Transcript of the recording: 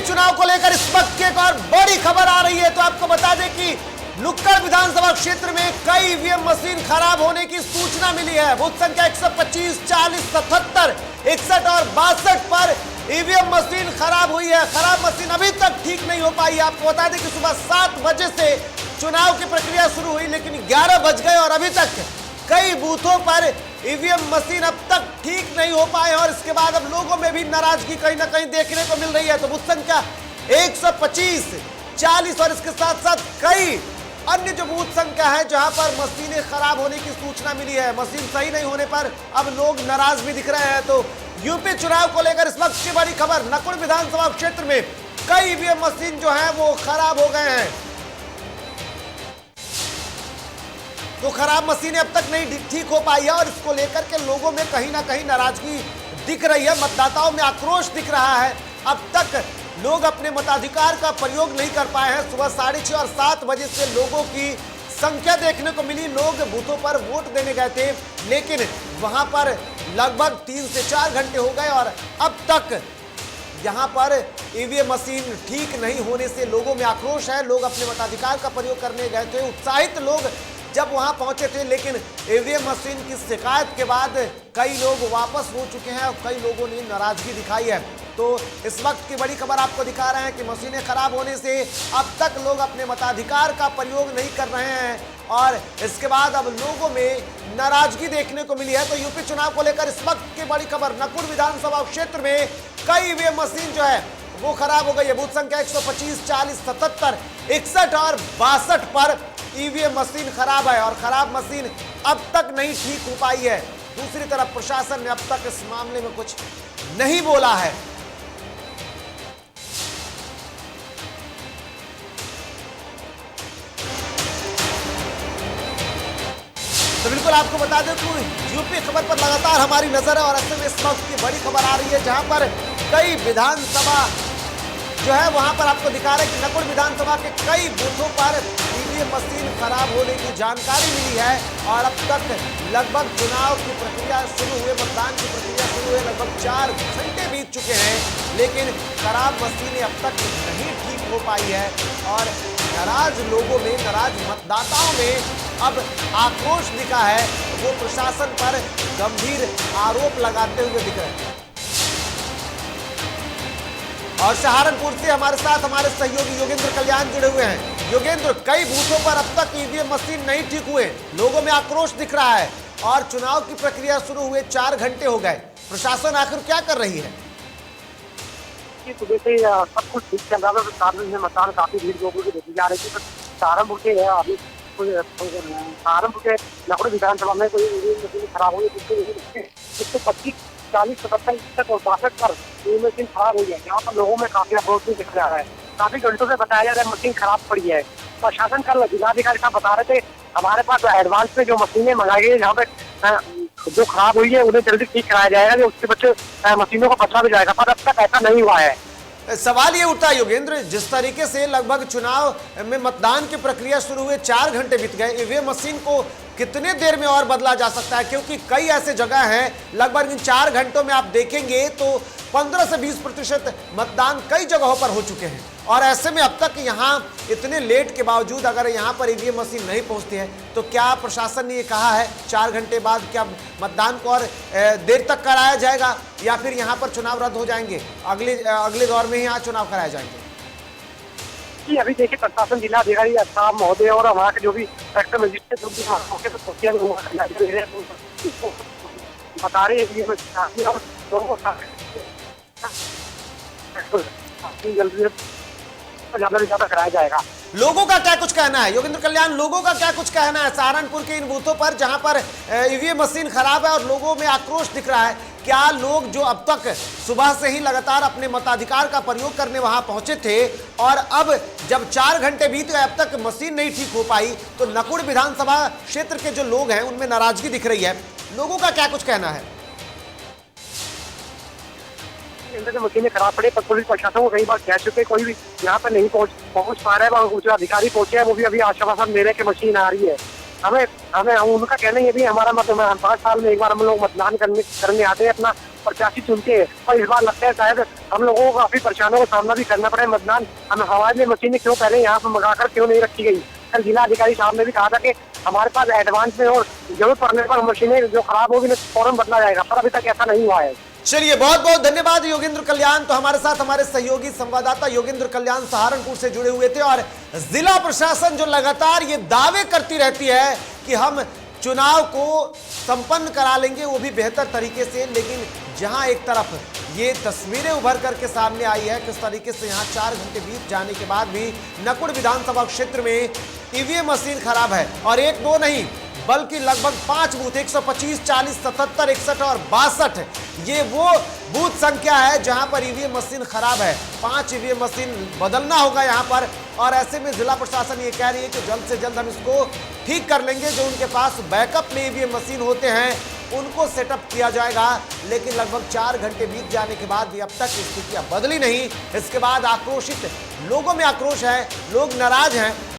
चुनाव को लेकर इस वक्त की एक और बड़ी खबर आ रही है। तो आपको बता दें कि नुक्कड़ विधानसभा क्षेत्र में कई ईवीएम मशीन खराब होने की सूचना मिली है। बूथ संख्या 125, 40, 77, 61 और 62 पर ईवीएम मशीन खराब हुई है। खराब मशीन अभी तक ठीक नहीं हो पाई है। आपको बता दें कि सुबह 7 बजे से चुनाव की प्रक्रिया शुरू हुई, लेकिन 11 बज गए और अभी तक कई बूथों पर ईवीएम मशीन अब तक ठीक नहीं हो पाए और इसके बाद अब लोगों में भी नाराजगी कहीं ना कहीं देखने को मिल रही है। तो बूथ संख्या 125, 40 और इसके साथ साथ कई अन्य जो बूथ संख्या है जहां पर मशीनें खराब होने की सूचना मिली है। मशीन सही नहीं होने पर अब लोग नाराज भी दिख रहे हैं। तो यूपी चुनाव को लेकर इस वक्त की बड़ी खबर, नकुड़ विधानसभा क्षेत्र में कई ईवीएम मशीन जो है वो खराब हो गए हैं। तो खराब मशीनें अब तक नहीं ठीक हो पाई है और इसको लेकर के लोगों में कहीं ना कहीं नाराजगी दिख रही है, मतदाताओं में आक्रोश दिख रहा है। अब तक लोग अपने मताधिकार का प्रयोग नहीं कर पाए हैं। सुबह 6:30 और 7 बजे से लोगों की संख्या देखने को मिली। लोग बूथों पर वोट देने गए थे, लेकिन वहां पर लगभग 3 से 4 घंटे हो गए और अब तक यहाँ पर ईवीएम मशीन ठीक नहीं होने से लोगों में आक्रोश है। लोग अपने मताधिकार का प्रयोग करने गए थे, उत्साहित लोग जब वहां पहुंचे थे, लेकिन ईवीएम मशीन की शिकायत के बाद कई लोग वापस हो चुके हैं और कई लोगों ने नाराजगी दिखाई है। तो इस वक्त की बड़ी खबर आपको दिखा रहे हैं कि मशीनें खराब होने से अब तक लोग अपने मताधिकार का प्रयोग नहीं कर रहे हैं और इसके बाद अब लोगों में नाराजगी देखने को मिली है। तो यूपी चुनाव को लेकर इस वक्त की बड़ी खबर, नकुड़ विधानसभा क्षेत्र में कई ईवीएम मशीन जो है वो खराब हो गई है। बूथ संख्या 125, 40, 77, 61 और 62 पर ईवीएम मशीन खराब है और खराब मशीन अब तक नहीं ठीक हो पाई है। दूसरी तरफ प्रशासन ने अब तक इस मामले में कुछ नहीं बोला है। तो बिल्कुल आपको बता दें कि यूपी खबर पर लगातार हमारी नजर है और ऐसे में इस वक्त की बड़ी खबर आ रही है जहां पर कई विधानसभा जो है वहां पर आपको दिखा रहे हैं कि नकुड़ विधानसभा के कई बूथों पर ईवीएम मशीन खराब होने की जानकारी मिली है और अब तक लगभग चुनाव की प्रक्रिया शुरू हुए, मतदान की प्रक्रिया शुरू हुए लगभग 4 घंटे बीत चुके हैं, लेकिन खराब मशीनें अब तक नहीं ठीक हो पाई है और नाराज लोगों में, नाराज मतदाताओं में अब आक्रोश दिखा है। वो प्रशासन पर गंभीर आरोप लगाते हुए दिख रहे हैं। और सहारनपुर से हमारे साथ हमारे सहयोगी योगेंद्र कल्याण जुड़े हुए हैं। योगेंद्र, कई बूथों पर अब तक ईवीएम मशीन नहीं ठीक हुए, लोगों में आक्रोश दिख रहा है और चुनाव की प्रक्रिया शुरू हुए 4 घंटे हो गए, प्रशासन आखिर क्या कर रही है? सुबह से सब कुछ ठीक चल रहा था, मतदान काफी भीड़ लोगों की देखी जा रही थी। सहारनपुर के अभी सहारनपुर के नकुड़ विधानसभा में कोई मशीन खराब हुई, 125, 40, 77, 61 और 62 पर ये मशीन खराब हुई है। यहाँ पर लोगों में काफी आक्रोश भी दिख रहा है। काफी घंटों से बताया जा रहा है मशीन खराब पड़ी है। प्रशासन कल जिलाधिकारी साहब बता रहे थे हमारे पास एडवांस में जो मशीनें मंगाई गई जहाँ पे जो खराब हुई है उन्हें जल्दी ठीक कराया जाएगा, उसके बच्चे मशीनों को बचा भी जाएगा, पर अब तक ऐसा नहीं हुआ है। सवाल ये उठता है योगेंद्र, जिस तरीके से लगभग चुनाव में मतदान की प्रक्रिया शुरू हुए 4 घंटे बीत गए, ईवीएम मशीन को कितने देर में और बदला जा सकता है? क्योंकि कई ऐसे जगह हैं लगभग इन 4 घंटों में आप देखेंगे तो 15 से 20% मतदान कई जगहों पर हो चुके हैं और ऐसे में अब तक यहाँ इतने लेट के बावजूद अगर यहाँ पर ईवीएम मशीन नहीं पहुँचती है तो क्या प्रशासन ने ये कहा है 4 घंटे बाद क्या मतदान को और देर तक कराया जाएगा या फिर यहाँ पर चुनाव रद्द हो जाएंगे, अगले दौर में ही यहाँ चुनाव कराए जाएंगे? जी अभी देखिए प्रशासन जिलाधिकारी साहब महोदय और वहाँ के जो भी सेक्टर मजिस्ट्रेट जो भी बता रहे हैं जल्दी ज्यादा से ज्यादा कराया जाएगा। लोगों का क्या कुछ कहना है योगेंद्र कल्याण, लोगों का क्या कुछ कहना है सहारनपुर के इन बूथों पर जहां पर ईवीएम मशीन खराब है और लोगों में आक्रोश दिख रहा है? क्या लोग जो अब तक सुबह से ही लगातार अपने मताधिकार का प्रयोग करने वहां पहुंचे थे और अब जब 4 घंटे बीत गए अब तक मशीन नहीं ठीक हो पाई, तो नकुड़ विधानसभा क्षेत्र के जो लोग हैं उनमें नाराजगी दिख रही है, लोगों का क्या कुछ कहना है? मशीनें खराब पड़े पर पुलिस प्रशासन को कई बार कह चुके, कोई भी यहाँ पर नहीं पहुँच पा रहा है। जो अधिकारी पहुंचे हैं वो भी अभी आश्वासन दे रहे कि मशीन आ रही है। हमें उनका कहना ये भी हमारा मतलब 5 साल में एक बार हम लोग मतदान करने आते हैं, अपना प्रत्याशी चुनते हैं। और इस बार लगता है शायद हम लोगों को काफी परेशानियों का सामना भी करना पड़े। मतदान हमारे लिए मशीनें क्यों पहले यहाँ पर मंगाकर क्यों नहीं रखी गई। कल जिला अधिकारी साहब ने भी कहा था कि हमारे पास एडवांस में और जरूरत पड़ने पर मशीनें जो खराब होगी फौरन बदला जाएगा, पर अभी तक ऐसा नहीं हुआ है। चलिए, बहुत बहुत धन्यवाद योगेंद्र कल्याण। तो हमारे साथ हमारे सहयोगी संवाददाता योगेंद्र कल्याण सहारनपुर से जुड़े हुए थे। और जिला प्रशासन जो लगातार ये दावे करती रहती है कि हम चुनाव को संपन्न करा लेंगे, वो भी बेहतर तरीके से, लेकिन जहां एक तरफ ये तस्वीरें उभर करके सामने आई है किस तरीके से यहां 4 घंटे बीत जाने के बाद भी नकुड़ विधानसभा क्षेत्र में ईवीएम मशीन खराब है। और 1-2 नहीं बल्कि लगभग 5 बूथ 125, 40, 77, 61 और 62 ये वो बूथ संख्या है जहां पर ईवीएम मशीन खराब है। 5 ईवीएम मशीन बदलना होगा यहां पर। और ऐसे में जिला प्रशासन ये कह रही है कि जल्द से जल्द हम इसको ठीक कर लेंगे। जो उनके पास बैकअप में ईवीएम मशीन होते हैं उनको सेटअप किया जाएगा। लेकिन लगभग 4 घंटे बीत जाने के बाद भी अब तक स्थितियां बदली नहीं। इसके बाद आक्रोशित लोगों में आक्रोश है, लोग नाराज हैं।